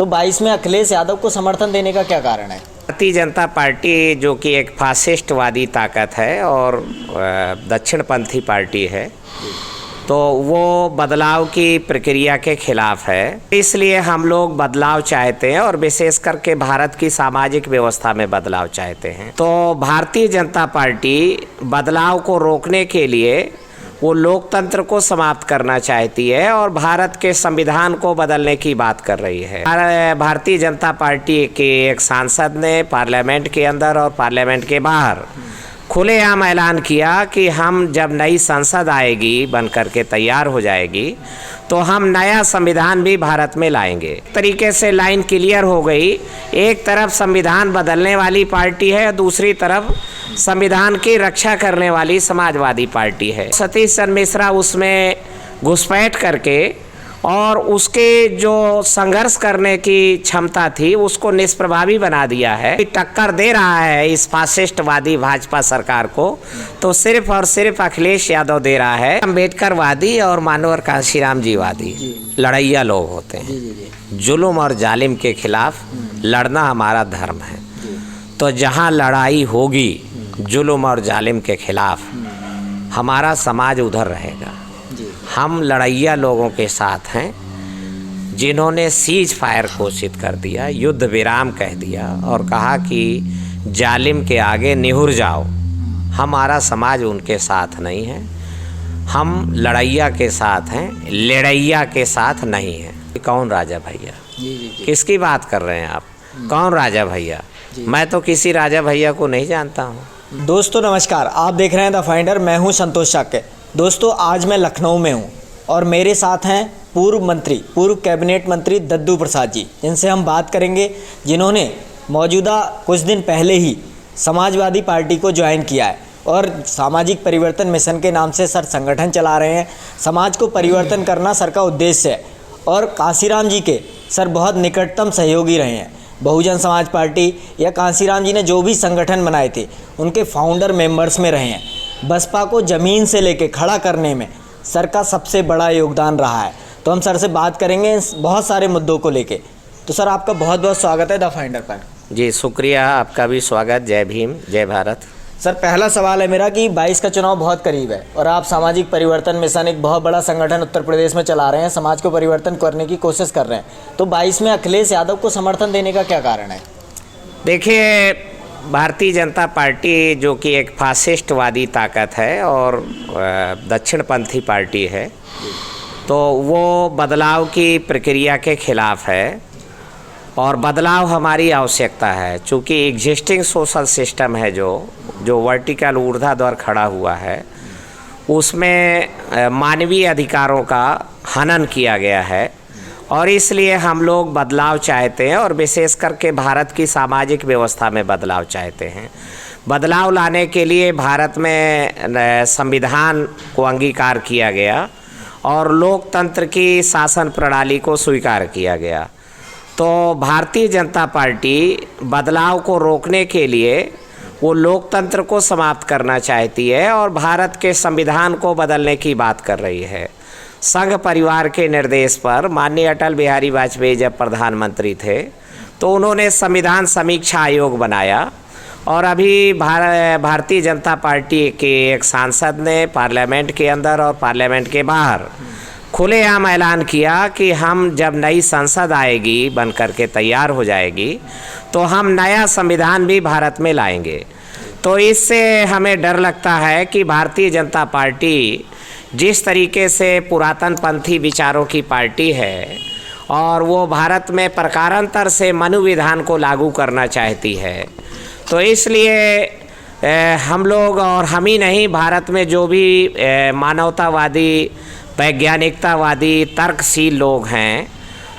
तो 22 में अखिलेश यादव को समर्थन देने का क्या कारण है? भारतीय जनता पार्टी जो कि एक फासिस्टवादी ताकत है और दक्षिणपंथी पार्टी है, तो वो बदलाव की प्रक्रिया के खिलाफ है। इसलिए हम लोग बदलाव चाहते हैं और विशेष करके भारत की सामाजिक व्यवस्था में बदलाव चाहते हैं। तो भारतीय जनता पार्टी बदलाव को रोकने के लिए वो लोकतंत्र को समाप्त करना चाहती है और भारत के संविधान को बदलने की बात कर रही है। भारतीय जनता पार्टी के एक सांसद ने पार्लियामेंट के अंदर और पार्लियामेंट के बाहर खुलेआम ऐलान किया कि हम जब नई संसद आएगी, बन करके तैयार हो जाएगी, तो हम नया संविधान भी भारत में लाएंगे। तरीके से लाइन क्लियर हो गई। एक तरफ संविधान बदलने वाली पार्टी है, दूसरी तरफ संविधान की रक्षा करने वाली समाजवादी पार्टी है। सतीश चंद्र मिश्रा उसमें घुसपैठ करके और उसके जो संघर्ष करने की क्षमता थी उसको निष्प्रभावी बना दिया है। टक्कर दे रहा है इस फासिस्टवादी भाजपा सरकार को तो सिर्फ और सिर्फ अखिलेश यादव दे रहा है। अम्बेडकरवादी और मानवर कांशीराम जी वादी लड़ैया लोग होते हैं। जुल्म और जालिम के खिलाफ लड़ना हमारा धर्म है। तो जहाँ लड़ाई होगी जुल्म और जालिम के खिलाफ, हमारा समाज उधर रहेगा। हम लड़ैया लोगों के साथ हैं जिन्होंने सीज फायर घोषित कर दिया, युद्ध विराम कह दिया और कहा कि जालिम के आगे निहुर जाओ। हमारा समाज उनके साथ नहीं है। हम लड़ैया के साथ हैं, लड़ैया के साथ नहीं हैं। कौन राजा भैया? किसकी बात कर रहे हैं आप? कौन राजा भैया? मैं तो किसी राजा भैया को नहीं जानता हूँ। दोस्तों नमस्कार, आप देख रहे हैं द फाइंडर। मैं हूँ संतोष शाक्य। दोस्तों आज मैं लखनऊ में हूँ और मेरे साथ हैं पूर्व कैबिनेट मंत्री दद्दू प्रसाद जी, जिनसे हम बात करेंगे, जिन्होंने मौजूदा कुछ दिन पहले ही समाजवादी पार्टी को ज्वाइन किया है और सामाजिक परिवर्तन मिशन के नाम से सर संगठन चला रहे हैं। समाज को परिवर्तन करना सर का उद्देश्य है और कांशीराम जी के सर बहुत निकटतम सहयोगी रहे हैं। बहुजन समाज पार्टी या कांशीराम जी ने जो भी संगठन बनाए थे उनके फाउंडर मेंबर्स में रहे हैं। बसपा को ज़मीन से लेके खड़ा करने में सर का सबसे बड़ा योगदान रहा है। तो हम सर से बात करेंगे बहुत सारे मुद्दों को लेके। तो सर आपका बहुत बहुत स्वागत है द फाइंडर पर। जी शुक्रिया, आपका भी स्वागत। जय भीम, जय भारत। सर पहला सवाल है मेरा कि 22 का चुनाव बहुत करीब है और आप सामाजिक परिवर्तन मिशन एक बहुत बड़ा संगठन उत्तर प्रदेश में चला रहे हैं, समाज को परिवर्तन करने की कोशिश कर रहे हैं। तो 22 में अखिलेश यादव को समर्थन देने का क्या कारण है? देखिए, भारतीय जनता पार्टी जो कि एक फासिस्टवादी ताकत है और दक्षिणपंथी पार्टी है, तो वो बदलाव की प्रक्रिया के खिलाफ है और बदलाव हमारी आवश्यकता है। चूँकि एग्जिस्टिंग सोशल सिस्टम है जो वर्टिकल ऊर्ध्वाधर खड़ा हुआ है, उसमें मानवीय अधिकारों का हनन किया गया है और इसलिए हम लोग बदलाव चाहते हैं और विशेष करके भारत की सामाजिक व्यवस्था में बदलाव चाहते हैं। बदलाव लाने के लिए भारत में संविधान को अंगीकार किया गया और लोकतंत्र की शासन प्रणाली को स्वीकार किया गया। तो भारतीय जनता पार्टी बदलाव को रोकने के लिए वो लोकतंत्र को समाप्त करना चाहती है और भारत के संविधान को बदलने की बात कर रही है। संघ परिवार के निर्देश पर माननीय अटल बिहारी वाजपेयी जब प्रधानमंत्री थे तो उन्होंने संविधान समीक्षा आयोग बनाया और अभी भारतीय जनता पार्टी के एक सांसद ने पार्लियामेंट के अंदर और पार्लियामेंट के बाहर खुलेआम ऐलान किया कि हम जब नई संसद आएगी, बन करके तैयार हो जाएगी, तो हम नया संविधान भी भारत में लाएंगे। तो इससे हमें डर लगता है कि भारतीय जनता पार्टी जिस तरीके से पुरातन पंथी विचारों की पार्टी है और वो भारत में प्रकारांतर से मनु विधान को लागू करना चाहती है, तो इसलिए हम लोग और हम ही नहीं, भारत में जो भी मानवतावादी, वैज्ञानिकतावादी, तर्कशील लोग हैं,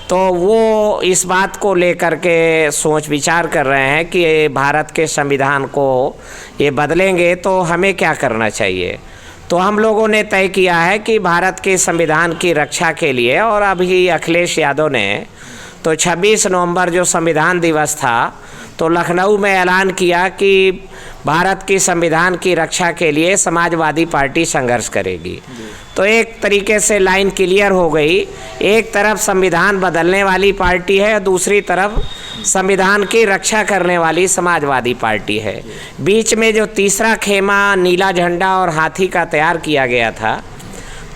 तो वो इस बात को लेकर के सोच विचार कर रहे हैं कि भारत के संविधान को ये बदलेंगे तो हमें क्या करना चाहिए। तो हम लोगों ने तय किया है कि भारत के संविधान की रक्षा के लिए, और अभी अखिलेश यादव ने तो 26 नवंबर जो संविधान दिवस था तो लखनऊ में ऐलान किया कि भारत की संविधान की रक्षा के लिए समाजवादी पार्टी संघर्ष करेगी। तो एक तरीके से लाइन क्लियर हो गई, एक तरफ संविधान बदलने वाली पार्टी है, दूसरी तरफ संविधान की रक्षा करने वाली समाजवादी पार्टी है। बीच में जो तीसरा खेमा नीला झंडा और हाथी का तैयार किया गया था,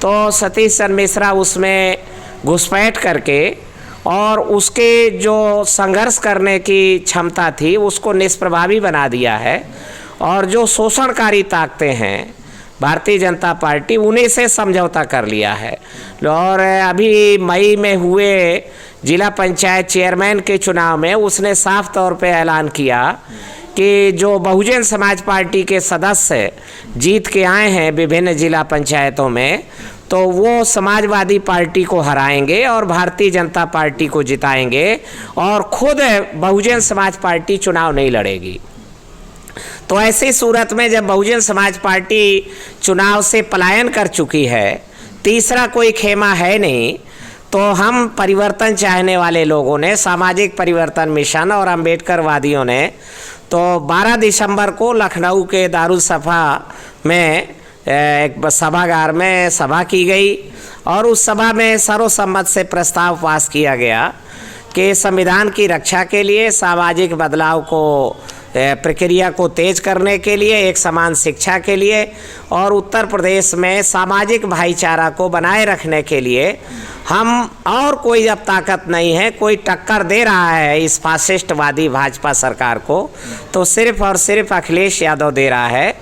तो सतीश चंद्र मिश्रा उसमें घुसपैठ करके और उसके जो संघर्ष करने की क्षमता थी उसको निष्प्रभावी बना दिया है। और जो शोषणकारी ताकतें हैं भारतीय जनता पार्टी, उन्हीं से समझौता कर लिया है। और अभी मई में हुए जिला पंचायत चेयरमैन के चुनाव में उसने साफ तौर पे ऐलान किया कि जो बहुजन समाज पार्टी के सदस्य जीत के आए हैं विभिन्न जिला पंचायतों में, तो वो समाजवादी पार्टी को हराएंगे और भारतीय जनता पार्टी को जिताएंगे और खुद बहुजन समाज पार्टी चुनाव नहीं लड़ेगी। तो ऐसी सूरत में जब बहुजन समाज पार्टी चुनाव से पलायन कर चुकी है, तीसरा कोई खेमा है नहीं, तो हम परिवर्तन चाहने वाले लोगों ने, सामाजिक परिवर्तन मिशन और अम्बेडकरवादियों ने, तो 12 दिसंबर को लखनऊ के दारुसफा में एक सभागार में सभा की गई और उस सभा में सर्वसम्मत से प्रस्ताव पास किया गया कि संविधान की रक्षा के लिए, सामाजिक बदलाव को प्रक्रिया को तेज करने के लिए, एक समान शिक्षा के लिए और उत्तर प्रदेश में सामाजिक भाईचारा को बनाए रखने के लिए हम, और कोई अब ताकत नहीं है, कोई टक्कर दे रहा है इस फासिस्टवादी भाजपा सरकार को, तो सिर्फ और सिर्फ अखिलेश यादव दे रहा है।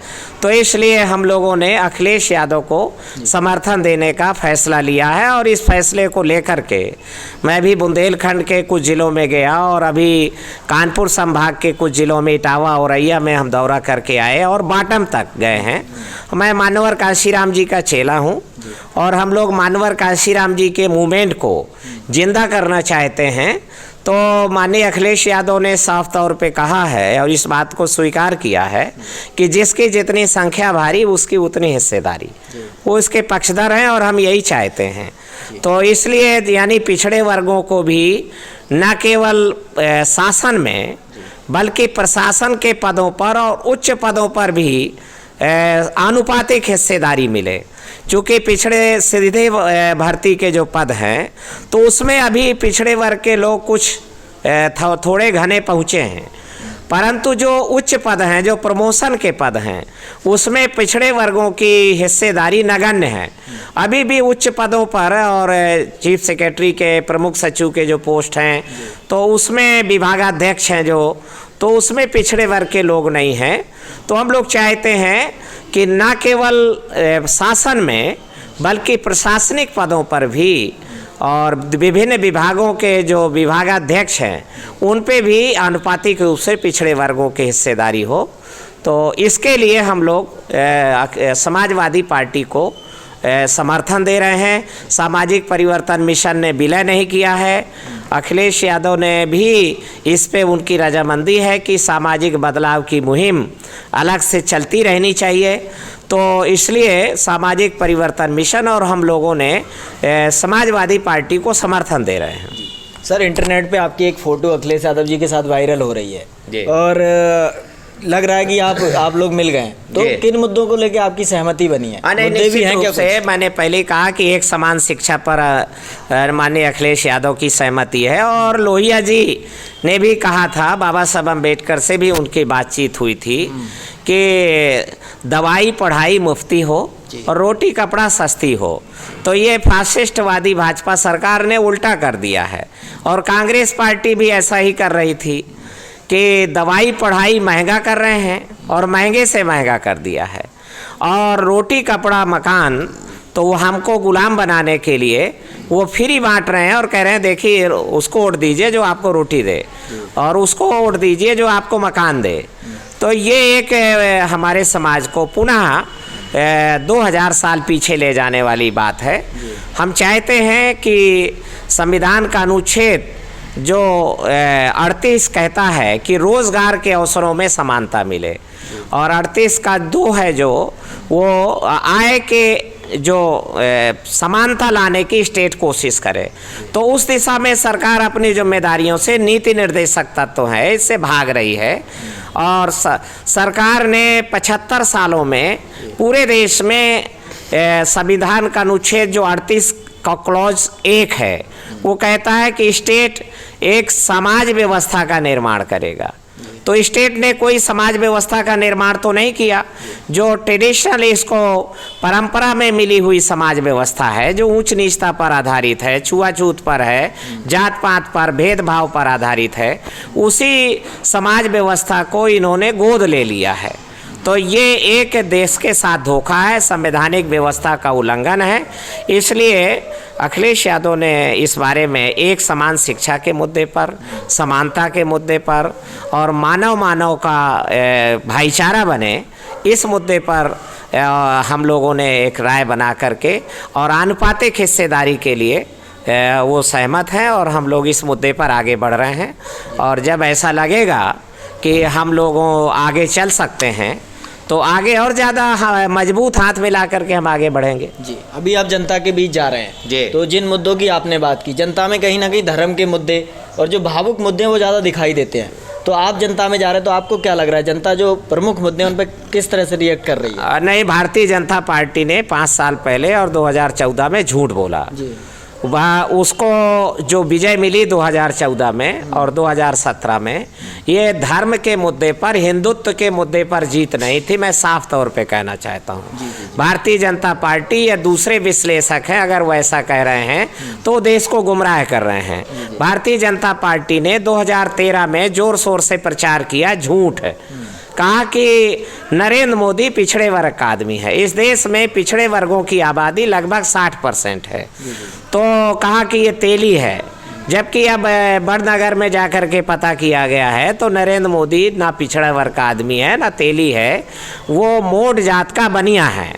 तो इसलिए हम लोगों ने अखिलेश यादव को समर्थन देने का फैसला लिया है और इस फैसले को लेकर के मैं भी बुंदेलखंड के कुछ ज़िलों में गया और अभी कानपुर संभाग के कुछ ज़िलों में इटावा औरैया में हम दौरा करके आए और बाटम तक गए हैं। मैं मानवर काशीराम जी का चेला हूँ और हम लोग मानवर काशीराम जी के मूवमेंट को जिंदा करना चाहते हैं। तो माननीय अखिलेश यादव ने साफ तौर पे कहा है और इस बात को स्वीकार किया है कि जिसकी जितनी संख्या भारी उसकी उतनी हिस्सेदारी, वो इसके पक्षधर हैं और हम यही चाहते हैं। तो इसलिए यानी पिछड़े वर्गों को भी न केवल शासन में बल्कि प्रशासन के पदों पर और उच्च पदों पर भी आनुपातिक हिस्सेदारी मिले। चूँकि पिछड़े सीधे भर्ती के जो पद हैं तो उसमें अभी पिछड़े वर्ग के लोग कुछ थोड़े घने पहुँचे हैं, परंतु जो उच्च पद हैं, जो प्रमोशन के पद हैं, उसमें पिछड़े वर्गों की हिस्सेदारी नगण्य है। अभी भी उच्च पदों पर और चीफ सेक्रेटरी के, प्रमुख सचिव के जो पोस्ट हैं, तो उसमें विभागाध्यक्ष हैं जो, तो उसमें पिछड़े वर्ग के लोग नहीं हैं। तो हम लोग चाहते हैं कि न केवल शासन में बल्कि प्रशासनिक पदों पर भी और विभिन्न विभागों के जो विभागाध्यक्ष हैं उन पे भी आनुपातिक रूप से पिछड़े वर्गों की हिस्सेदारी हो। तो इसके लिए हम लोग समाजवादी पार्टी को समर्थन दे रहे हैं। सामाजिक परिवर्तन मिशन ने विलय नहीं किया है। अखिलेश यादव ने भी इस पे उनकी रजामंदी है कि सामाजिक बदलाव की मुहिम अलग से चलती रहनी चाहिए। तो इसलिए सामाजिक परिवर्तन मिशन और हम लोगों ने समाजवादी पार्टी को समर्थन दे रहे हैं। सर, इंटरनेट पे आपकी एक फ़ोटो अखिलेश यादव जी के साथ वायरल हो रही है और लग रहा है कि आप लोग मिल गए, तो किन मुद्दों को लेकर आपकी सहमति बनी है? मुद्दे भी हैं क्या? मैंने पहले कहा कि एक समान शिक्षा पर माननीय अखिलेश यादव की सहमति है और लोहिया जी ने भी कहा था, बाबा साहब अम्बेडकर से भी उनकी बातचीत हुई थी कि दवाई पढ़ाई मुफ्ती हो और रोटी कपड़ा सस्ती हो। तो ये फासिस्टवादी भाजपा सरकार ने उल्टा कर दिया है और कांग्रेस पार्टी भी ऐसा ही कर रही थी कि दवाई पढ़ाई महंगा कर रहे हैं और महंगे से महंगा कर दिया है, और रोटी कपड़ा मकान तो वो हमको गुलाम बनाने के लिए वो फ्री बांट रहे हैं और कह रहे हैं देखिए उसको वोट दीजिए जो आपको रोटी दे और उसको वोट दीजिए जो आपको मकान दे। तो ये एक हमारे समाज को पुनः 2000 साल पीछे ले जाने वाली बात है। हम चाहते हैं कि संविधान का अनुच्छेद जो 38 कहता है कि रोज़गार के अवसरों में समानता मिले और 38 का 2 है जो वो आय के जो समानता लाने की स्टेट कोशिश करे। तो उस दिशा में सरकार अपनी जिम्मेदारियों से नीति निर्देशक तत्व है इससे भाग रही है। और सरकार ने 75 सालों में पूरे देश में संविधान का अनुच्छेद जो 38 का क्लॉज 1 है वो कहता है कि स्टेट एक समाज व्यवस्था का निर्माण करेगा। तो स्टेट ने कोई समाज व्यवस्था का निर्माण तो नहीं किया। जो ट्रेडिशनल इसको परंपरा में मिली हुई समाज व्यवस्था है जो ऊंच नीचता पर आधारित है, छुआछूत पर है, जात पात पर, भेदभाव पर आधारित है, उसी समाज व्यवस्था को इन्होंने गोद ले लिया है। तो ये एक देश के साथ धोखा है, संवैधानिक व्यवस्था का उल्लंघन है। इसलिए अखिलेश यादव ने इस बारे में एक समान शिक्षा के मुद्दे पर, समानता के मुद्दे पर और मानव का भाईचारा बने, इस मुद्दे पर हम लोगों ने एक राय बना करके और आनुपातिक हिस्सेदारी के लिए वो सहमत हैं और हम लोग इस मुद्दे पर आगे बढ़ रहे हैं। और जब ऐसा लगेगा कि हम लोगों आगे चल सकते हैं तो आगे और ज़्यादा मजबूत हाथ मिला करके हम आगे बढ़ेंगे। जी, अभी आप जनता के बीच जा रहे हैं जी। तो जिन मुद्दों की आपने बात की, जनता में कहीं ना कहीं धर्म के मुद्दे और जो भावुक मुद्दे हैं वो ज़्यादा दिखाई देते हैं। तो आप जनता में जा रहे हैं तो आपको क्या लग रहा है, जनता जो प्रमुख मुद्दे हैं उन पर किस तरह से रिएक्ट कर रही है? नहीं, भारतीय जनता पार्टी ने 5 साल पहले और 2014 में झूठ बोला। वह उसको जो विजय मिली 2014 में और 2017 में, ये धर्म के मुद्दे पर, हिंदुत्व के मुद्दे पर जीत नहीं थी। मैं साफ तौर पे कहना चाहता हूँ। भारतीय जनता पार्टी या दूसरे विश्लेषक हैं अगर वो ऐसा कह रहे हैं तो देश को गुमराह कर रहे हैं। भारतीय जनता पार्टी ने 2013 में जोर शोर से प्रचार किया, झूठ है, कहा कि नरेंद्र मोदी पिछड़े वर्ग का आदमी है। इस देश में पिछड़े वर्गों की आबादी लगभग 60% है। तो कहा कि ये तेली है, जबकि अब बड़नगर में जाकर के पता किया गया है तो नरेंद्र मोदी ना पिछड़ा वर्ग का आदमी है ना तेली है, वो मोट जात का बनिया है।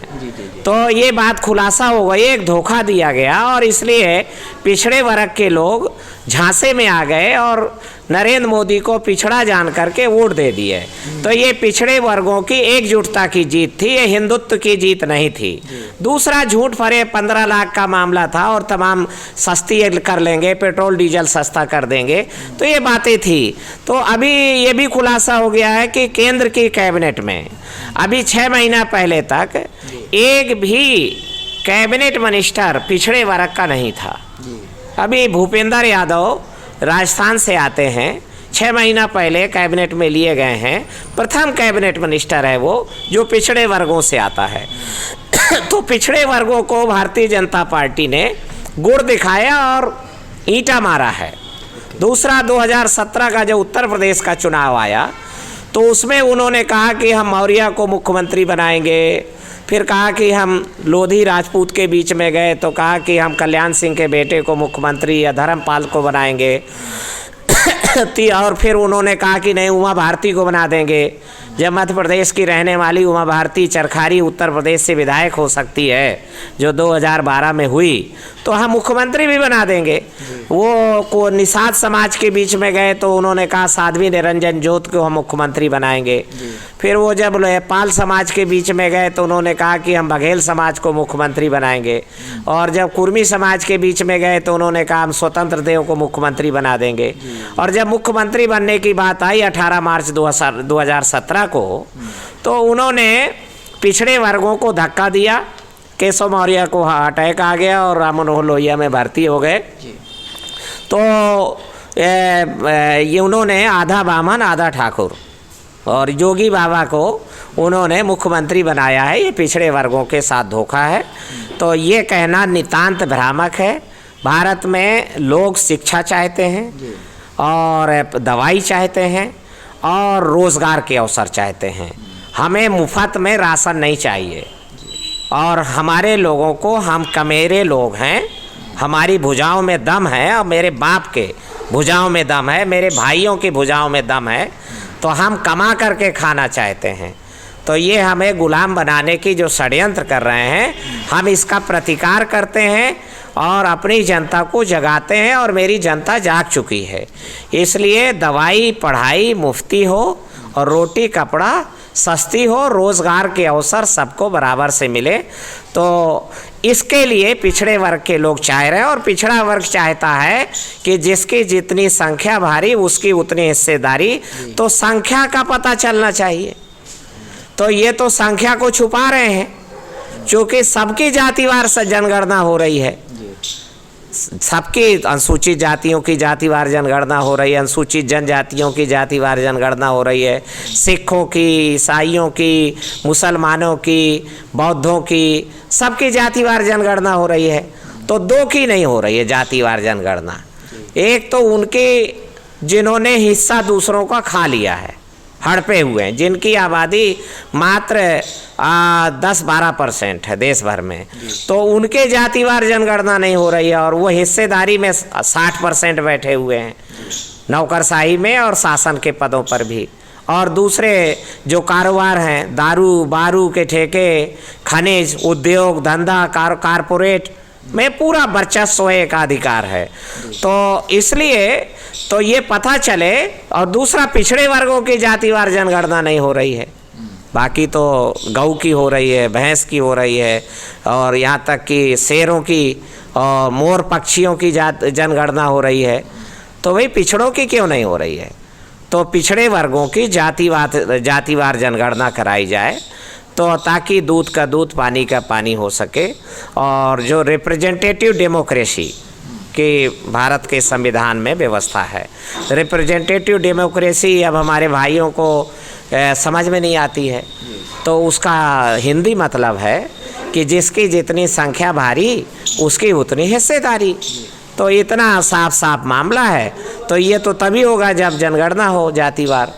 तो ये बात खुलासा हो गई, एक धोखा दिया गया और इसलिए पिछड़े वर्ग के लोग झांसे में आ गए और नरेंद्र मोदी को पिछड़ा जान करके वोट दे दिए। तो ये पिछड़े वर्गों की एकजुटता की जीत थी, ये हिंदुत्व की जीत नहीं थी। दूसरा झूठ फरे 15 लाख का मामला था और तमाम सस्ती कर लेंगे, पेट्रोल डीजल सस्ता कर देंगे, तो ये बातें थी। तो अभी ये भी खुलासा हो गया है कि केंद्र की कैबिनेट में अभी 6 महीना पहले तक एक भी कैबिनेट मिनिस्टर पिछड़े वर्ग का नहीं था। अभी भूपेंद्र यादव राजस्थान से आते हैं, 6 महीना पहले कैबिनेट में लिए गए हैं, प्रथम कैबिनेट मिनिस्टर है वो जो पिछड़े वर्गों से आता है। तो पिछड़े वर्गों को भारतीय जनता पार्टी ने गुड़ दिखाया और ईंटा मारा है। दूसरा 2017 का जो उत्तर प्रदेश का चुनाव आया तो उसमें उन्होंने कहा कि हम मौर्य को मुख्यमंत्री बनाएंगे, फिर कहा कि हम लोधी राजपूत के बीच में गए तो कहा कि हम कल्याण सिंह के बेटे को मुख्यमंत्री या धर्मपाल को बनाएंगे और फिर उन्होंने कहा कि नहीं उमा भारती को बना देंगे। जब मध्य प्रदेश की रहने वाली उमा भारती चरखारी उत्तर प्रदेश से विधायक हो सकती है जो 2012 में हुई तो हम मुख्यमंत्री भी बना देंगे। वो को निषाद समाज के बीच में गए तो उन्होंने कहा साध्वी निरंजन ज्योत को हम मुख्यमंत्री बनाएंगे। फिर वो जब पाल समाज के बीच में गए तो उन्होंने कहा कि हम बघेल समाज को मुख्यमंत्री बनाएंगे। और जब कुर्मी समाज के बीच में गए तो उन्होंने कहा हम स्वतंत्र देव को मुख्यमंत्री बना देंगे। और जब मुख्यमंत्री बनने की बात आई 18 मार्च 2017 को तो उन्होंने पिछड़े वर्गों को धक्का दिया, केशव मौर्य को अटैक आ गया और राम मनोहर लोहिया में भर्ती हो गए। तो ये उन्होंने आधा ब्राह्मण आधा ठाकुर और योगी बाबा को उन्होंने मुख्यमंत्री बनाया है। ये पिछड़े वर्गों के साथ धोखा है। तो ये कहना नितांत भ्रामक है। भारत में लोग शिक्षा चाहते हैं और दवाई चाहते हैं और रोज़गार के अवसर चाहते हैं। हमें मुफ्त में राशन नहीं चाहिए और हमारे लोगों को, हम कमेरे लोग हैं, हमारी भुजाओं में दम है और मेरे बाप के भुजाओं में दम है, मेरे भाइयों की भुजाओं में दम है, तो हम कमा करके खाना चाहते हैं। तो ये हमें गुलाम बनाने की जो षड्यंत्र कर रहे हैं हम इसका प्रतिकार करते हैं और अपनी जनता को जगाते हैं और मेरी जनता जाग चुकी है। इसलिए दवाई पढ़ाई मुफ्ती हो और रोटी कपड़ा सस्ती हो, रोज़गार के अवसर सबको बराबर से मिले। तो इसके लिए पिछड़े वर्ग के लोग चाह रहे हैं, और पिछड़ा वर्ग चाहता है कि जिसकी जितनी संख्या भारी उसकी उतनी हिस्सेदारी। तो संख्या का पता चलना चाहिए। तो ये तो संख्या को छुपा रहे हैं, क्योंकि सबकी जातिवार से जनगणना हो रही है, सबकी अनुसूचित जातियों की जातिवार जनगणना हो रही है, अनुसूचित जनजातियों की जातिवार जनगणना हो रही है, सिखों की, ईसाइयों की, मुसलमानों की, बौद्धों की, सबकी जातिवार जनगणना हो रही है। तो दो की नहीं हो रही है जातिवार जनगणना। एक तो उनके जिन्होंने हिस्सा दूसरों का खा लिया है, हड़पे हुए हैं, जिनकी आबादी मात्र 10-12% है देश भर में, तो उनके जातिवार जनगणना नहीं हो रही है। और वो हिस्सेदारी में 60% बैठे हुए हैं, नौकरशाही में और शासन के पदों पर भी। और दूसरे जो कारोबार हैं, दारू बारू के ठेके, खनिज उद्योग धंधा, कारपोरेट में पूरा वर्चस्व एकाधिकार है। तो इसलिए तो ये पता चले। और दूसरा, पिछड़े वर्गों की जातिवार जनगणना नहीं हो रही है, बाकी तो गऊ की हो रही है, भैंस की हो रही है, और यहाँ तक कि शेरों की और मोर पक्षियों की जनगणना हो रही है। तो भाई पिछड़ों की क्यों नहीं हो रही है? तो पिछड़े वर्गों की जातिवार जनगणना कराई जाए, तो ताकि दूध का दूध पानी का पानी हो सके। और जो रिप्रेजेंटेटिव डेमोक्रेसी की भारत के संविधान में व्यवस्था है, रिप्रेजेंटेटिव डेमोक्रेसी अब हमारे भाइयों को समझ में नहीं आती है। तो उसका हिंदी मतलब है कि जिसकी जितनी संख्या भारी उसकी उतनी हिस्सेदारी। तो इतना साफ साफ मामला है। तो ये तो तभी होगा जब जनगणना हो जातिवार।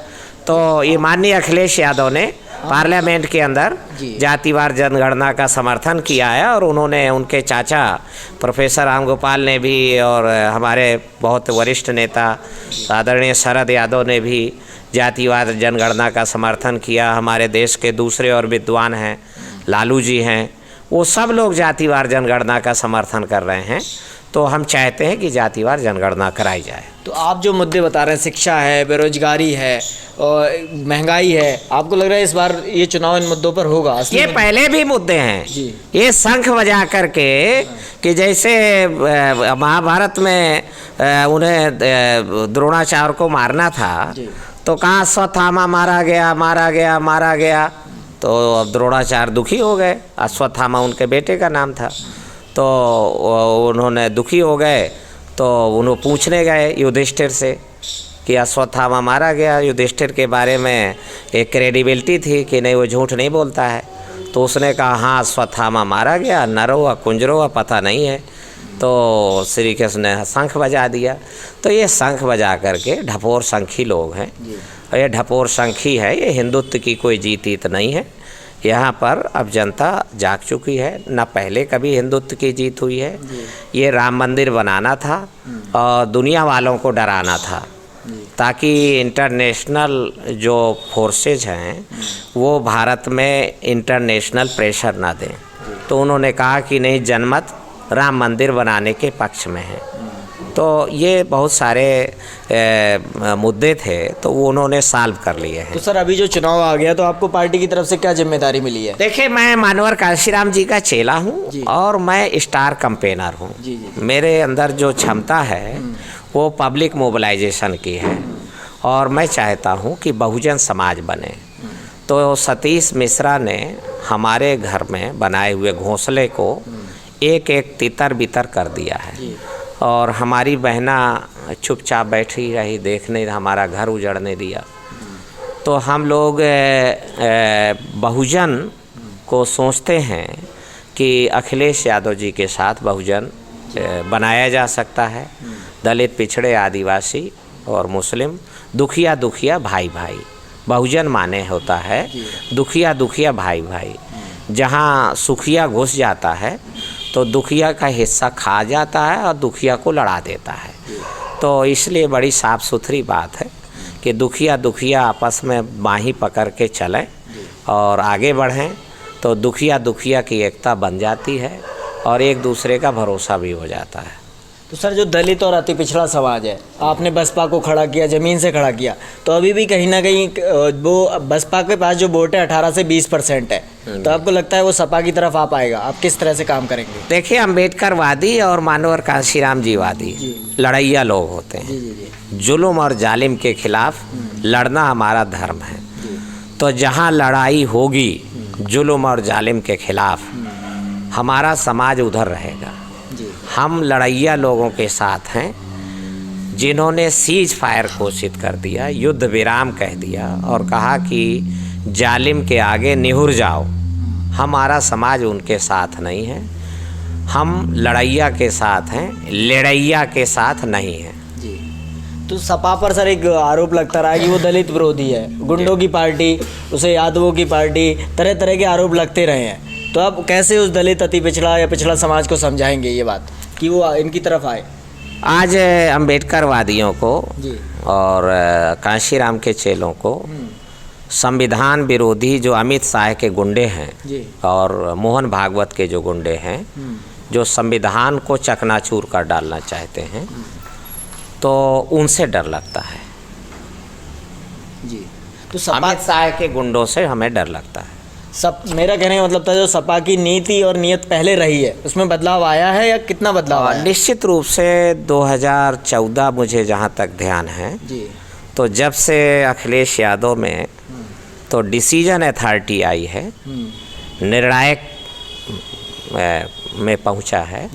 तो ये माननीय अखिलेश यादव ने पार्लियामेंट के अंदर जातिवार जनगणना का समर्थन किया है, और उन्होंने, उनके चाचा प्रोफेसर राम गोपाल ने भी, और हमारे बहुत वरिष्ठ नेता आदरणीय शरद यादव ने भी जातिवार जनगणना का समर्थन किया। हमारे देश के दूसरे और विद्वान हैं, लालू जी हैं, वो सब लोग जातिवार जनगणना का समर्थन कर रहे हैं। तो हम चाहते हैं कि जातिवार जनगणना कराई जाए। तो आप जो मुद्दे बता रहे हैं, शिक्षा है, बेरोजगारी है और महंगाई है, आपको लग रहा है इस बार ये चुनाव इन मुद्दों पर होगा? ये पहले भी मुद्दे हैं जी। ये शंख बजा करके कि जैसे महाभारत में उन्हें द्रोणाचार्य को मारना था, तो कहाँ अश्वत्थामा मारा गया। तो अब द्रोणाचार्य दुखी हो गए, अश्वत्थामा उनके बेटे का नाम था। तो उन्होंने दुखी हो गए, तो उन्होंने पूछने गए युधिष्ठिर से कि अश्वत्थामा मारा गया। युधिष्ठिर के बारे में एक क्रेडिबिलिटी थी कि नहीं, वो झूठ नहीं बोलता है। तो उसने कहा हाँ अश्वत्थामा मारा गया, नरो व कुंजरो व पता नहीं है। तो श्री कृष्ण ने शंख बजा दिया। तो ये शंख बजा करके ढपोर शंखी लोग हैं, और ये ढपोर शंखी है, ये हिंदुत्व की कोई जीत नहीं है। यहाँ पर अब जनता जाग चुकी है, न पहले कभी हिंदुत्व की जीत हुई है। ये राम मंदिर बनाना था और दुनिया वालों को डराना था, ताकि इंटरनेशनल जो फोर्सेज हैं वो भारत में इंटरनेशनल प्रेशर ना दें। तो उन्होंने कहा कि नहीं, जनमत राम मंदिर बनाने के पक्ष में है। तो ये बहुत सारे मुद्दे थे, तो वो उन्होंने सॉल्व कर लिए हैं। तो सर अभी जो चुनाव आ गया, तो आपको पार्टी की तरफ से क्या जिम्मेदारी मिली है? देखिए, मैं मानवर काशीराम जी का चेला हूँ और मैं स्टार कैंपेनर हूँ। मेरे अंदर जो क्षमता है वो पब्लिक मोबिलाइजेशन की है, और मैं चाहता हूँ कि बहुजन समाज बने। तो सतीश मिश्रा ने हमारे घर में बनाए हुए घोंसले को एक एक तितर बितर कर दिया है, और हमारी बहना चुपचाप बैठी रही, देखने, हमारा घर उजड़ने दिया। तो हम लोग बहुजन को सोचते हैं कि अखिलेश यादव जी के साथ बहुजन बनाया जा सकता है। दलित, पिछड़े, आदिवासी और मुस्लिम, दुखिया भाई भाई, बहुजन माने होता है दुखिया भाई भाई। जहाँ सुखिया घुस जाता है तो दुखिया का हिस्सा खा जाता है और दुखिया को लड़ा देता है। तो इसलिए बड़ी साफ़ सुथरी बात है कि दुखिया आपस में बाहीं पकड़ के चलें और आगे बढ़ें, तो दुखिया की एकता बन जाती है और एक दूसरे का भरोसा भी हो जाता है। तो सर जो दलित और अति पिछड़ा समाज है, आपने बसपा को खड़ा किया, ज़मीन से खड़ा किया, तो अभी भी कहीं ना कहीं वो बसपा के पास जो वोट है 18 से 20% है, तो आपको लगता है वो सपा की तरफ आ पाएगा? आप किस तरह से काम करेंगे? देखिए, अम्बेडकरवादी और मानवर कांशीराम जी वादी लड़ैया लोग होते हैं। जुल्म और जालिम के खिलाफ लड़ना हमारा धर्म है। तो जहाँ लड़ाई होगी जुल्म और जालिम के खिलाफ, हमारा समाज उधर रहेगा। हम लड़ैया लोगों के साथ हैं जिन्होंने सीज फायर घोषित कर दिया, युद्ध विराम कह दिया और कहा कि जालिम के आगे निहुर जाओ। हमारा समाज उनके साथ नहीं है, हम लड़ैया के साथ हैं, लड़ैया के साथ नहीं हैं। तो सपा पर सर एक आरोप लगता रहा है कि वो दलित विरोधी है, गुंडों की पार्टी, उसे यादवों की पार्टी, तरह तरह के आरोप लगते रहे हैं। तो आप कैसे उस दलित अति पिछड़ा या पिछड़ा समाज को समझाएंगे ये बात कि वो इनकी तरफ आए? आज अम्बेडकरवादियों को और कांशीराम के चेलों को संविधान विरोधी जो अमित शाह के गुंडे हैं और मोहन भागवत के जो गुंडे हैं, जो संविधान को चकनाचूर कर डालना चाहते हैं, तो उनसे डर लगता है। तो अमित शाह के गुंडों से हमें डर लगता है। मेरा कहने का मतलब था जो सपा की नीति और नियत पहले रही है उसमें बदलाव आया है या कितना बदलाव आया? निश्चित रूप से 2014 मुझे जहाँ तक ध्यान है तो जब से अखिलेश यादव में तो डिसीजन अथॉरिटी आई है, निर्णायक में पहुँचा है,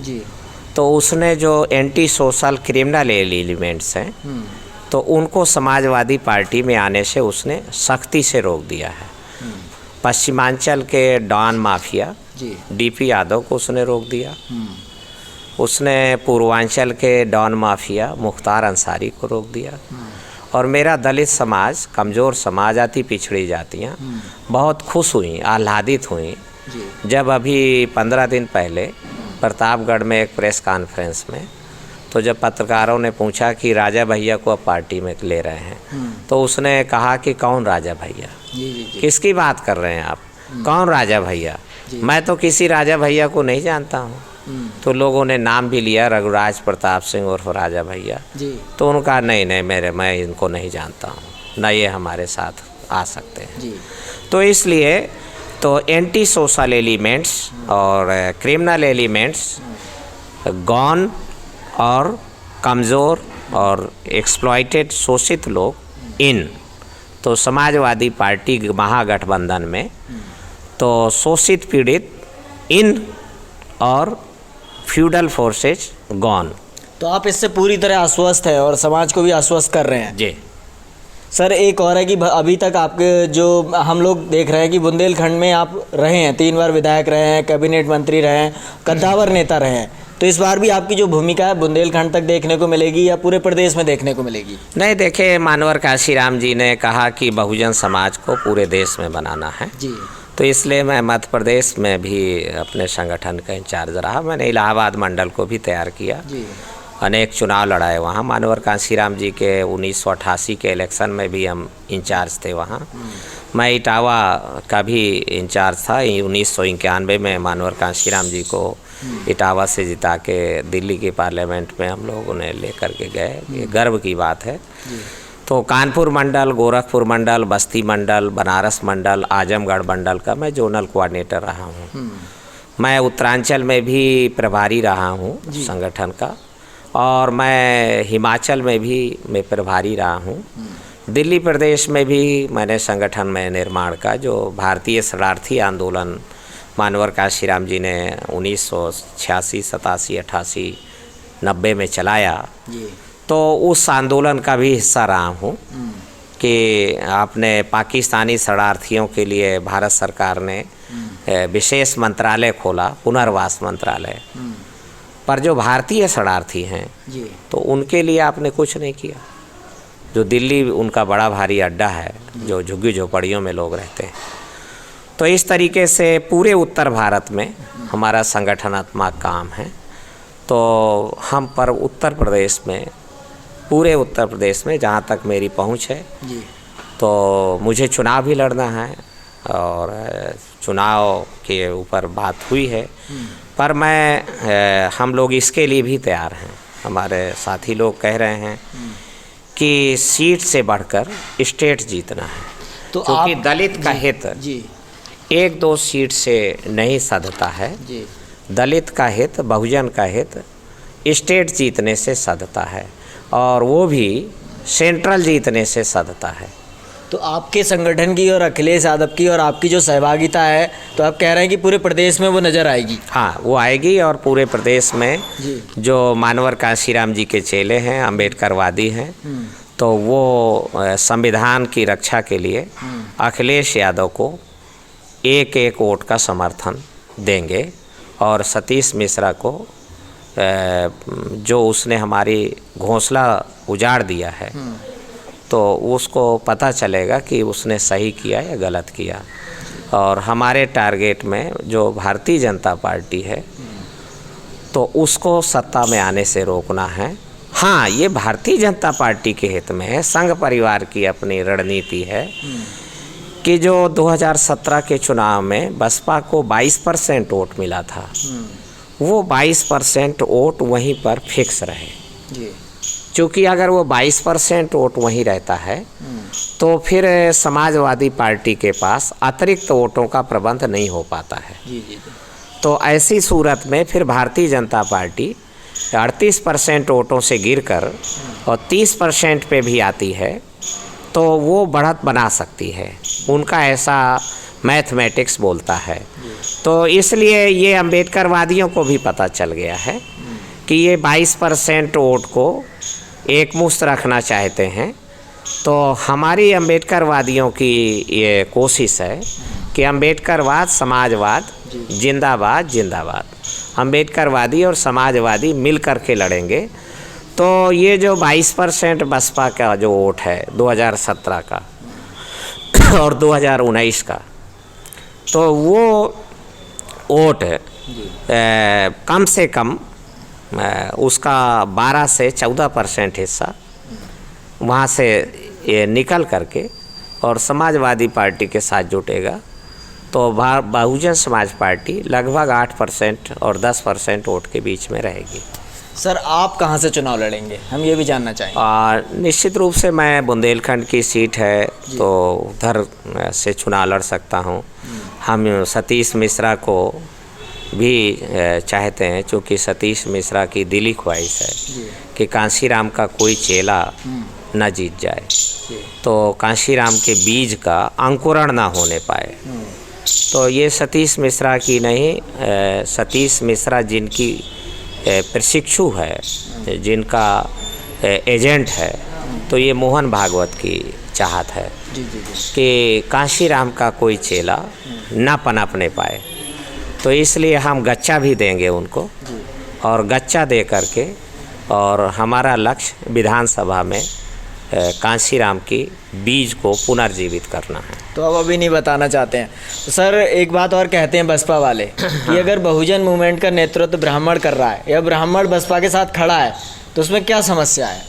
तो उसने जो एंटी सोशल क्रिमिनल एलिमेंट्स हैं तो उनको समाजवादी पार्टी में आने से उसने सख्ती से रोक दिया है। पश्चिमांचल के डॉन माफिया डीपी यादव को उसने रोक दिया, उसने पूर्वांचल के डॉन माफिया मुख्तार अंसारी को रोक दिया, और मेरा दलित समाज, कमज़ोर समाज, अति पिछड़ी जातियाँ बहुत खुश हुई, आह्लादित हुई जब अभी 15 दिन पहले प्रतापगढ़ में एक प्रेस कॉन्फ्रेंस में तो जब पत्रकारों ने पूछा कि राजा भैया को अब पार्टी में ले रहे हैं, तो उसने कहा कि कौन राजा भैया, किसकी बात कर रहे हैं आप, कौन राजा भैया? मैं तो किसी राजा भैया को नहीं जानता हूँ। तो लोगों ने नाम भी लिया, रघुराज प्रताप सिंह उर्फ राजा भैया। तो उन्होंने कहा नहीं मैं इनको नहीं जानता हूँ, ना ये हमारे साथ आ सकते हैं। तो इसलिए तो एंटी सोशल एलिमेंट्स और क्रिमिनल एलिमेंट्स गॉन और कमज़ोर और एक्सप्लॉइटेड शोषित लोग इन, तो समाजवादी पार्टी महागठबंधन में तो शोषित पीड़ित इन और फ्यूडल फोर्सेज गॉन। तो आप इससे पूरी तरह आश्वस्त हैं और समाज को भी आश्वस्त कर रहे हैं? जी सर, एक और है कि अभी तक आपके जो हम लोग देख रहे हैं कि बुंदेलखंड में आप रहे हैं, 3 बार विधायक रहे हैं, कैबिनेट मंत्री रहे हैं, कद्दावर नेता रहे हैं, तो इस बार भी आपकी जो भूमिका है बुंदेलखंड तक देखने को मिलेगी या पूरे प्रदेश में देखने को मिलेगी? नहीं, देखिए, मानवर कांशीराम जी ने कहा कि बहुजन समाज को पूरे देश में बनाना है तो इसलिए मैं मध्य प्रदेश में भी अपने संगठन का इंचार्ज रहा। मैंने इलाहाबाद मंडल को भी तैयार किया, अनेक चुनाव लड़ाए वहाँ। मानवर कांशीराम जी के 1988 के इलेक्शन में भी हम इंचार्ज थे वहाँ। मैं इटावा का भी इंचार्ज था। 1991 में मानवर कांशीराम जी को इटावा से जिता के दिल्ली की पार्लियामेंट में हम लोग उन्हें लेकर के गए, ये गर्व की बात है। तो कानपुर मंडल, गोरखपुर मंडल, बस्ती मंडल, बनारस मंडल, आजमगढ़ मंडल का मैं जोनल कोऑर्डिनेटर रहा हूँ। मैं उत्तरांचल में भी प्रभारी रहा हूँ संगठन का, और मैं हिमाचल में भी मैं प्रभारी रहा हूँ। दिल्ली प्रदेश में भी मैंने संगठन में निर्माण का, जो भारतीय शरणार्थी आंदोलन मानवर कांशीराम जी ने 1986, 87, 88, 90 में चलाया, तो उस आंदोलन का भी हिस्सा रहा हूँ कि आपने पाकिस्तानी शरणार्थियों के लिए भारत सरकार ने विशेष मंत्रालय खोला, पुनर्वास मंत्रालय, पर जो भारतीय शरणार्थी हैं तो उनके लिए आपने कुछ नहीं किया। जो दिल्ली उनका बड़ा भारी अड्डा है, जो झुग्गी झोपड़ियों में लोग रहते हैं। तो इस तरीके से पूरे उत्तर भारत में हमारा संगठनात्मक काम है। तो हम पर उत्तर प्रदेश में, पूरे उत्तर प्रदेश में जहाँ तक मेरी पहुँच है, तो मुझे चुनाव भी लड़ना है और चुनाव के ऊपर बात हुई है, पर हम लोग इसके लिए भी तैयार हैं हमारे साथी लोग कह रहे हैं कि सीट से बढ़कर स्टेट जीतना है, तो क्योंकि आप दलित का हित जी एक दो सीट से नहीं सधता है। जी दलित का हित, बहुजन का हित स्टेट जीतने से सधता है, और वो भी सेंट्रल जीतने से सधता है। तो आपके संगठन की और अखिलेश यादव की और आपकी जो सहभागिता है, तो आप कह रहे हैं कि पूरे प्रदेश में वो नज़र आएगी? हाँ, वो आएगी, और पूरे प्रदेश में जी जो मानवर कांशीराम जी के चेले हैं, अम्बेडकरवादी हैं, तो वो संविधान की रक्षा के लिए अखिलेश यादव को एक एक वोट का समर्थन देंगे, और सतीश मिश्रा को जो उसने हमारी घोंसला उजाड़ दिया है, तो उसको पता चलेगा कि उसने सही किया या गलत किया। और हमारे टारगेट में जो भारतीय जनता पार्टी है, तो उसको सत्ता में आने से रोकना है। हाँ, ये भारतीय जनता पार्टी के हित में है। संघ परिवार की अपनी रणनीति है कि जो 2017 के चुनाव में बसपा को 22% वोट मिला था, वो 22% वोट वहीं पर फिक्स रहे। जी क्योंकि अगर वो 22% वोट वहीं रहता है, तो फिर समाजवादी पार्टी के पास अतिरिक्त वोटों का प्रबंध नहीं हो पाता है। जी जी तो ऐसी सूरत में फिर भारतीय जनता पार्टी 38% वोटों से गिरकर और 30% पे भी आती है, तो वो बढ़त बना सकती है। उनका ऐसा मैथमेटिक्स बोलता है। तो इसलिए ये अम्बेडकरवादियों को भी पता चल गया है कि ये 22% वोट को एक मुश्त रखना चाहते हैं। तो हमारी अम्बेडकरवादियों की ये कोशिश है कि अम्बेडकरवाद, समाजवाद जिंदाबाद जिंदाबाद, अम्बेडकरवादी और समाजवादी मिल कर के लड़ेंगे। तो ये जो 22% बसपा का जो वोट है 2017 का और 2019 का, तो वो वोट कम से कम उसका 12 से 14% हिस्सा वहाँ से ये निकल करके और समाजवादी पार्टी के साथ जुटेगा। तो बहुजन समाज पार्टी लगभग 8% और 10% वोट के बीच में रहेगी। सर, आप कहाँ से चुनाव लड़ेंगे, हम ये भी जानना चाहेंगे। निश्चित रूप से मैं बुंदेलखंड की सीट है, तो उधर से चुनाव लड़ सकता हूँ। हम सतीश मिश्रा को भी चाहते हैं, क्योंकि सतीश मिश्रा की दिली ख्वाहिश है कि कांशीराम का कोई चेला न जीत जाए, तो कांशीराम के बीज का अंकुरण ना होने पाए। तो ये सतीश मिश्रा की नहीं, सतीश मिश्रा जिनकी प्रशिक्षु है, जिनका एजेंट है, तो ये मोहन भागवत की चाहत है कि कांशीराम का कोई चेला ना पनपने पाए। तो इसलिए हम गच्चा भी देंगे उनको, और गच्चा दे करके, और हमारा लक्ष्य विधानसभा में कांशीराम की बीज को पुनर्जीवित करना है। तो अब अभी नहीं बताना चाहते हैं। तो सर, एक बात और कहते हैं बसपा वाले कि अगर बहुजन मूवमेंट का नेतृत्व ब्राह्मण कर रहा है या ब्राह्मण बसपा के साथ खड़ा है, तो उसमें क्या समस्या है?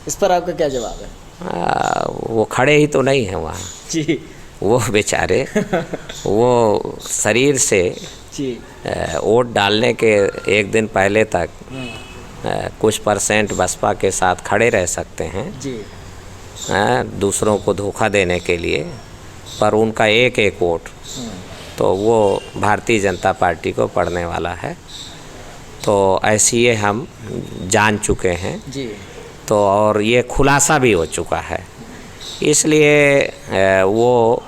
इस पर आपका क्या जवाब है? वो खड़े ही तो नहीं हैं वहाँ जी, वो बेचारे वो शरीर से जी वोट डालने के एक दिन पहले तक कुछ % बसपा के साथ खड़े रह सकते हैं जी, दूसरों को धोखा देने के लिए, पर उनका एक एक वोट तो वो भारतीय जनता पार्टी को पड़ने वाला है। तो ऐसी ये हम जान चुके हैं जी। तो, और ये खुलासा भी हो चुका है। इसलिए वो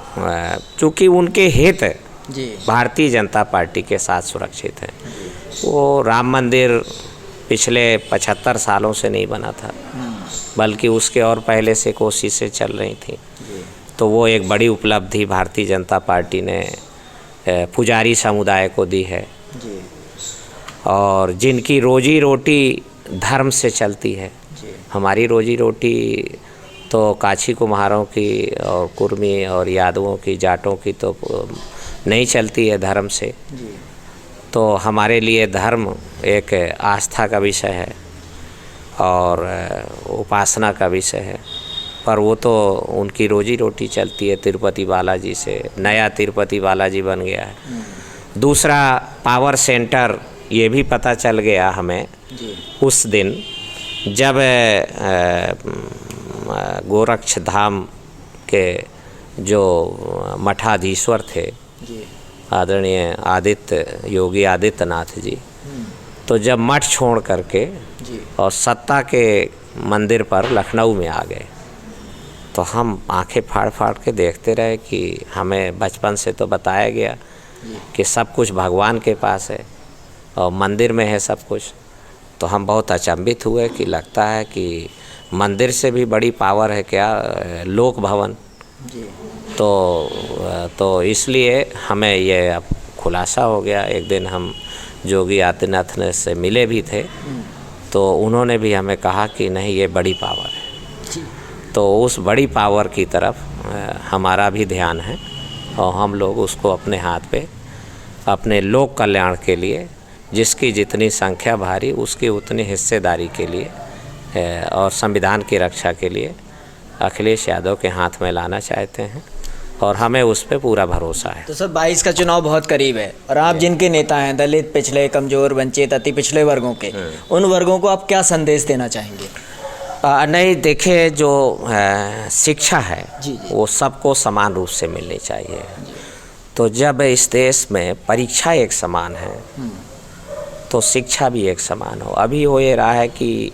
चूँकि उनके हित जी भारतीय जनता पार्टी के साथ सुरक्षित हैं। वो राम मंदिर पिछले 75 सालों से नहीं बना था, बल्कि उसके और पहले से कोशिशें चल रही थी। तो वो एक बड़ी उपलब्धि भारतीय जनता पार्टी ने पुजारी समुदाय को दी है, जी और जिनकी रोजी रोटी धर्म से चलती है। हमारी रोजी रोटी तो काछी कुम्हारों की और कुर्मी और यादवों की, जाटों की तो नहीं चलती है धर्म से। तो हमारे लिए धर्म एक आस्था का विषय है और उपासना का विषय है, पर वो तो उनकी रोजी रोटी चलती है तिरुपति बालाजी से। नया तिरुपति बालाजी बन गया है। दूसरा, पावर सेंटर ये भी पता चल गया हमें उस दिन जब गोरक्ष धाम के जो मठाधीश्वर थे आदरणीय योगी आदित्यनाथ जी, तो जब मठ छोड़ करके और सत्ता के मंदिर पर लखनऊ में आ गए, तो हम आंखें फाड़ फाड़ के देखते रहे कि हमें बचपन से तो बताया गया कि सब कुछ भगवान के पास है और मंदिर में है सब कुछ। तो हम बहुत अचंभित हुए कि लगता है कि मंदिर से भी बड़ी पावर है क्या लोक भवन। तो इसलिए हमें ये अब खुलासा हो गया। एक दिन हम योगी आदित्यनाथ ने से मिले भी थे, तो उन्होंने भी हमें कहा कि नहीं, ये बड़ी पावर है। तो उस बड़ी पावर की तरफ हमारा भी ध्यान है और हम लोग उसको अपने हाथ पे अपने लोक कल्याण के लिए, जिसकी जितनी संख्या भारी उसकी उतनी हिस्सेदारी के लिए और संविधान की रक्षा के लिए अखिलेश यादव के हाथ में लाना चाहते हैं और हमें उस पर पूरा भरोसा है। तो सर 22 का चुनाव बहुत करीब है और आप जिनके नेता हैं, दलित, पिछड़े, कमज़ोर, वंचित, अति पिछड़े वर्गों के, उन वर्गों को आप क्या संदेश देना चाहेंगे? नहीं, देखिए, जो शिक्षा है वो सबको समान रूप से मिलनी चाहिए। तो जब इस देश में परीक्षा एक समान है तो शिक्षा भी एक समान हो। अभी हो ये रहा है कि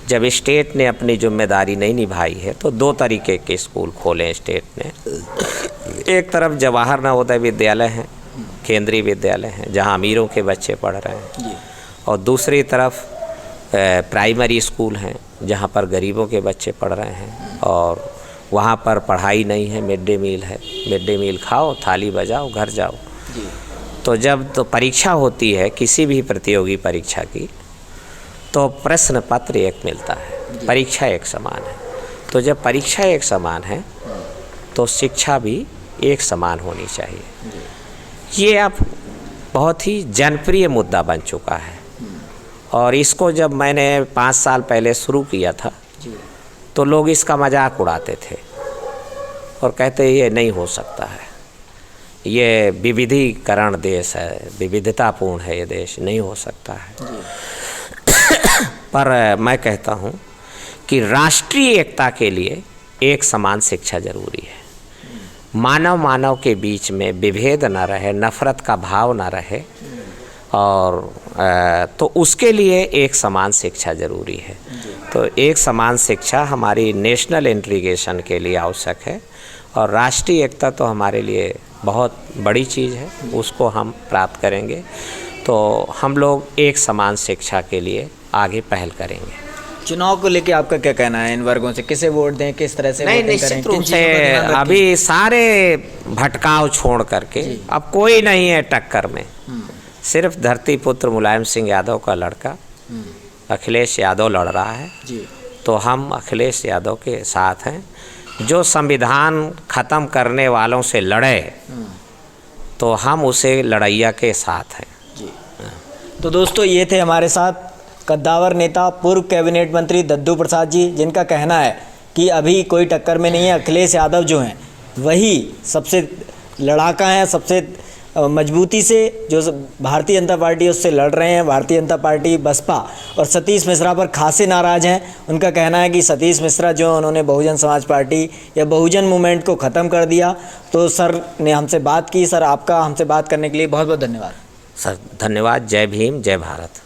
जब स्टेट ने अपनी जिम्मेदारी नहीं निभाई है तो दो तरीके के स्कूल खोले स्टेट ने। एक तरफ जवाहर नवोदय विद्यालय हैं, केंद्रीय विद्यालय हैं जहां अमीरों के बच्चे पढ़ रहे हैं, और दूसरी तरफ प्राइमरी स्कूल हैं जहां पर गरीबों के बच्चे पढ़ रहे हैं और वहां पर पढ़ाई नहीं है, मिड डे मील है। मिड डे मील खाओ, थाली बजाओ, घर जाओ। तो जब तो परीक्षा होती है किसी भी प्रतियोगी परीक्षा की, तो प्रश्न पत्र एक मिलता है, परीक्षा एक समान है। तो जब परीक्षा एक समान है तो शिक्षा भी एक समान होनी चाहिए। ये अब बहुत ही जनप्रिय मुद्दा बन चुका है और इसको जब मैंने 5 साल पहले शुरू किया था तो लोग इसका मजाक उड़ाते थे और कहते ये नहीं हो सकता है, ये विविधीकरण देश है, विविधतापूर्ण है ये देश, नहीं हो सकता है। पर मैं कहता हूँ कि राष्ट्रीय एकता के लिए एक समान शिक्षा जरूरी है। मानव के बीच में विभेद ना रहे, नफ़रत का भाव ना रहे, और तो उसके लिए एक समान शिक्षा जरूरी है। तो एक समान शिक्षा हमारी नेशनल इंटीग्रेशन के लिए आवश्यक है और राष्ट्रीय एकता तो हमारे लिए बहुत बड़ी चीज़ है, उसको हम प्राप्त करेंगे तो हम लोग एक समान शिक्षा के लिए आगे पहल करेंगे। चुनाव को लेके आपका क्या कहना है? इन वर्गों से किसे वोट दें, किस तरह से नहीं, निश्चित रूप से अभी सारे भटकाव छोड़ करके अब कोई नहीं है टक्कर में, सिर्फ धरती पुत्र मुलायम सिंह यादव का लड़का अखिलेश यादव लड़ रहा है। तो हम अखिलेश यादव के साथ हैं। जो संविधान ख़त्म करने वालों से लड़े तो हम उसे लड़ैया के साथ हैं। तो दोस्तों, ये थे हमारे साथ कद्दावर नेता पूर्व कैबिनेट मंत्री दद्दू प्रसाद जी, जिनका कहना है कि अभी कोई टक्कर में नहीं है। अखिलेश यादव जो हैं वही सबसे लड़ाका हैं, सबसे मजबूती से जो भारतीय जनता पार्टी उससे लड़ रहे हैं। भारतीय जनता पार्टी, बसपा और सतीश मिश्रा पर खासे नाराज़ हैं। उनका कहना है कि सतीश मिश्रा जो उन्होंने बहुजन समाज पार्टी या बहुजन मूवमेंट को ख़त्म कर दिया। तो सर ने हमसे बात की। सर, आपका हमसे बात करने के लिए बहुत बहुत धन्यवाद। सर धन्यवाद। जय भीम, जय भारत।